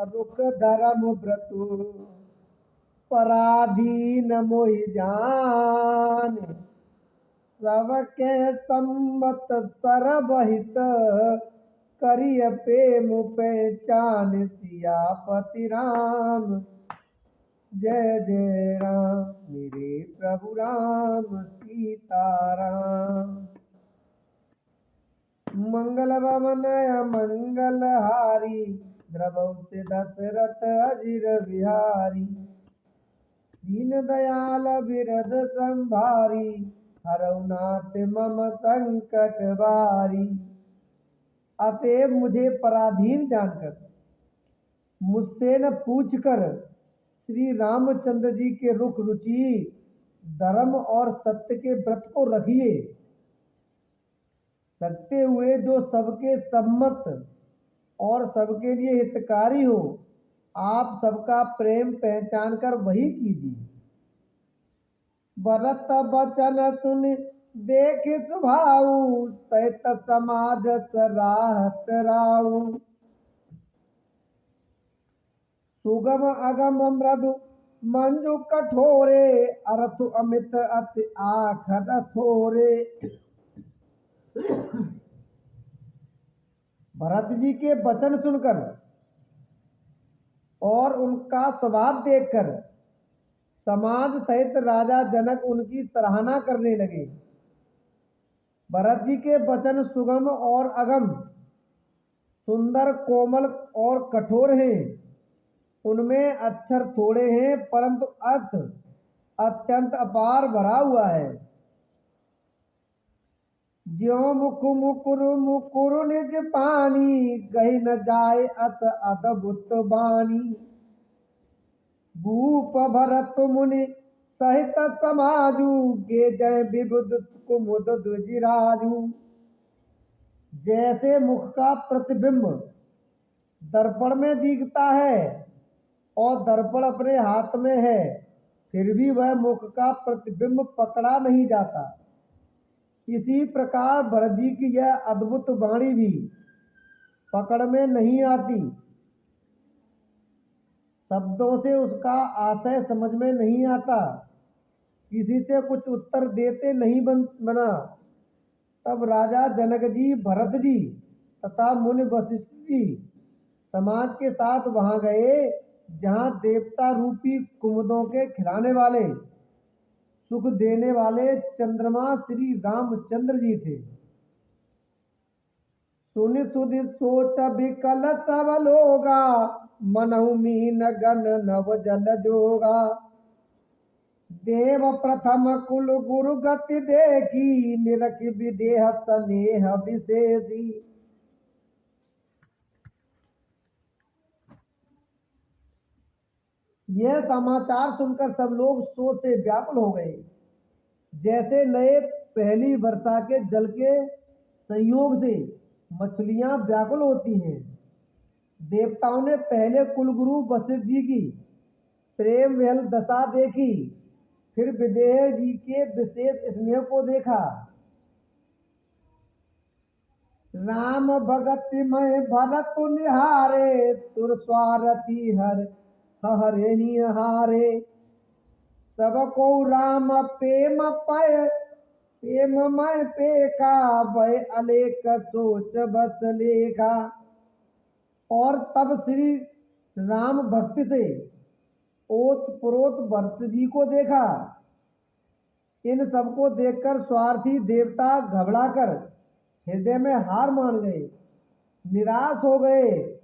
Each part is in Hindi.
रुक धर्म व्रतु पराधीन मोहि जान, सबके सम्मत सरबहित करिय प्रेम पहचान, सियापति राम जय जय राम, मेरे प्रभु राम सीताराम। मंगल भवन मंगल हारी, द्रवहुति दशरथ अजिर बिहारी, दीन दयाल बिरद संभारी, हरऊ नाथ मम संकट बारी। अतएव मुझे पराधीन जानकर, मुझसे न पूछकर श्री रामचंद्र जी के रुख रुचि धर्म और सत्य के व्रत को रखिए, रखते हुए जो सबके सम्मत और सबके लिए हितकारी हो, आप सबका प्रेम पहचान कर वही कीजिए। भरत बचन सुन देख सुभाऊ, सहित समाज सराहत राऊ। सुगम अगम मृदु मंजु कठोरे, अरथु अमित अति आखद थोरे। भरत जी के वचन सुनकर और उनका स्वभाव देखकर समाज सहित राजा जनक उनकी सराहना करने लगे। भरत जी के वचन सुगम और अगम, सुंदर, कोमल और कठोर हैं। उनमें अक्षर थोड़े हैं परंतु अर्थ अत्यंत अपार भरा हुआ है। ज्यों मुकु मुकुरु मुकुरु निज पानी, कही न जाए अत अद्भुत बानी। भूप भरत मुनि सहित समाजू, गे जय विबुध कुमुद द्विजराजू। जैसे मुख का प्रतिबिंब दर्पण में दिखता है और दर्पण अपने हाथ में है, फिर भी वह मुख का प्रतिबिंब पकड़ा नहीं जाता, इसी प्रकार भरत जी की यह अद्भुत वाणी भी पकड़ में नहीं आती। शब्दों से उसका आशय समझ में नहीं आता, किसी से कुछ उत्तर देते नहीं बना। तब राजा जनक जी, भरत जी तथा मुनि वशिष्ठ जी समाज के साथ वहां गए जहां देवता रूपी कुमुदों के खिलाने वाले, सुख देने वाले चंद्रमा श्री रामचंद्र जी थे। सुनि सुधि सोच विकल सब लोगा, मनहु मीन गन नव जल जोगा। देव प्रथम कुल गुरु गति देखी, निरख विदेह स्नेह विशेषी। यह समाचार सुनकर सब लोग शोक से व्याकुल हो गए, जैसे नए पहली वर्षा के जल के संयोग से मछलियां व्याकुल होती हैं। देवताओं ने पहले कुलगुरु वशिष्ठ जी की प्रेम विहल दशा देखी, फिर विदेह जी के विशेष स्नेह को देखा। राम भगति में भरत निहारे, तुर स्वारथी हर हरे ही हारे। सबको राम प्रेम पय प्रेम मय पेखा, वह अलेख सोच बस लेखा। और तब श्री राम भक्ति से ओत प्रोत भरत जी को देखा। इन सबको देखकर स्वार्थी देवता घबराकर हृदय में हार मान गए, निराश हो गए।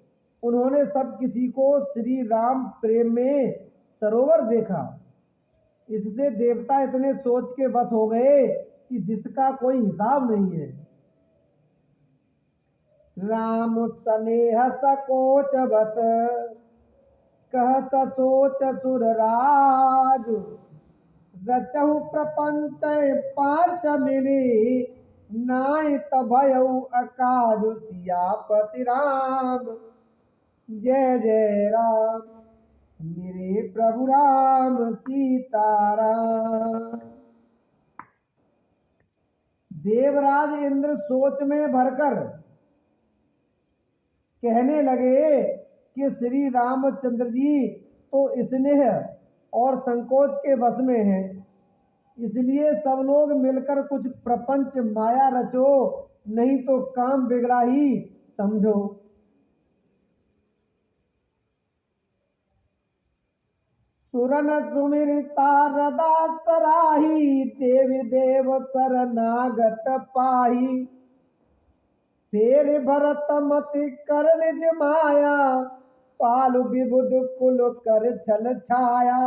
उन्होंने सब किसी को श्री राम प्रेम में सरोवर देखा। इससे देवता इतने सोच के बस हो गए कि जिसका कोई हिसाब नहीं है। राम स्नेह सकोच बत, कहत सोच सुर राज। रचहु प्रपंच पांच मिली, नाय तभयउ अकाज। सियापति राम जय जय राम, मेरे प्रभु राम सीताराम। देवराज इंद्र सोच में भरकर कहने लगे कि श्री रामचंद्र जी तो स्नेह और संकोच के वश में हैं, इसलिए सब लोग मिलकर कुछ प्रपंच माया रचो, नहीं तो काम बिगड़ा ही समझो। सुरन सुमिरता रदास राही, देवी देव शरणागत पाही। फेर भरत मति कर निज माया, पालु विबुध कुल कर छल छाया।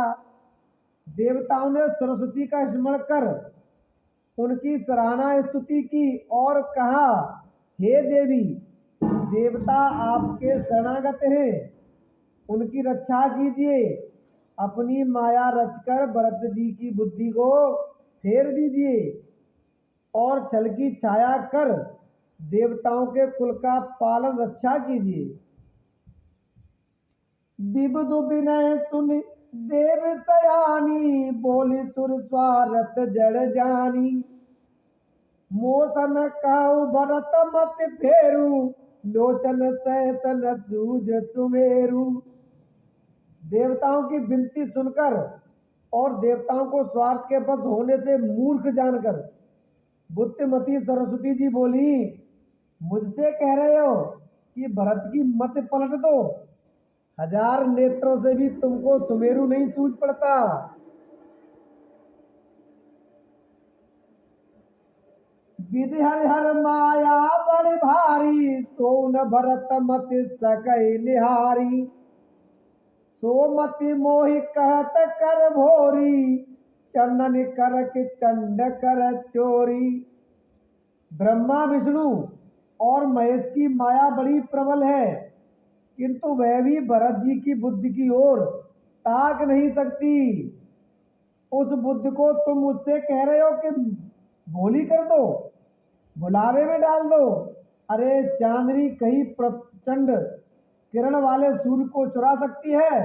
देवताओं ने सरस्वती का स्मरण कर उनकी सराहना स्तुति की और कहा, हे देवी, देवता आपके शरणागत हैं, उनकी रक्षा कीजिए। अपनी माया रचकर भरत जी की बुद्धि को फेर दीजिए और छल की छाया कर देवताओं के कुल का पालन रक्षा कीजिए। विबुध विनय सुन देव सयानी, बोली सुर स्वारथ जड़ जानी। मोसन कहु भरत मत फेरू, लोचन सहसन सूझ सुमेरु। देवताओं की विनती सुनकर और देवताओं को स्वार्थ के बस होने से मूर्ख जानकर बुद्धिमती सरस्वती जी बोली, मुझसे कह रहे हो कि भरत की मत पलट दो, हजार नेत्रों से भी तुमको सुमेरु नहीं सूझ पड़ता। विधि हर हर माया बड़ भारी, सोन भरत मत सकई निहारी। सोमति मोहि कहत कर भोरी, चंदन कर के चंड कर चोरी। ब्रह्मा विष्णु और महेश की माया बड़ी प्रबल है, किंतु वह भी भरत जी की बुद्धि की ओर ताक नहीं सकती। उस बुद्धि को तुम मुझसे कह रहे हो कि भोली कर दो, भुलावे में डाल दो। अरे चांदनी कहीं प्रचंड किरण वाले सूर्य को चुरा सकती है?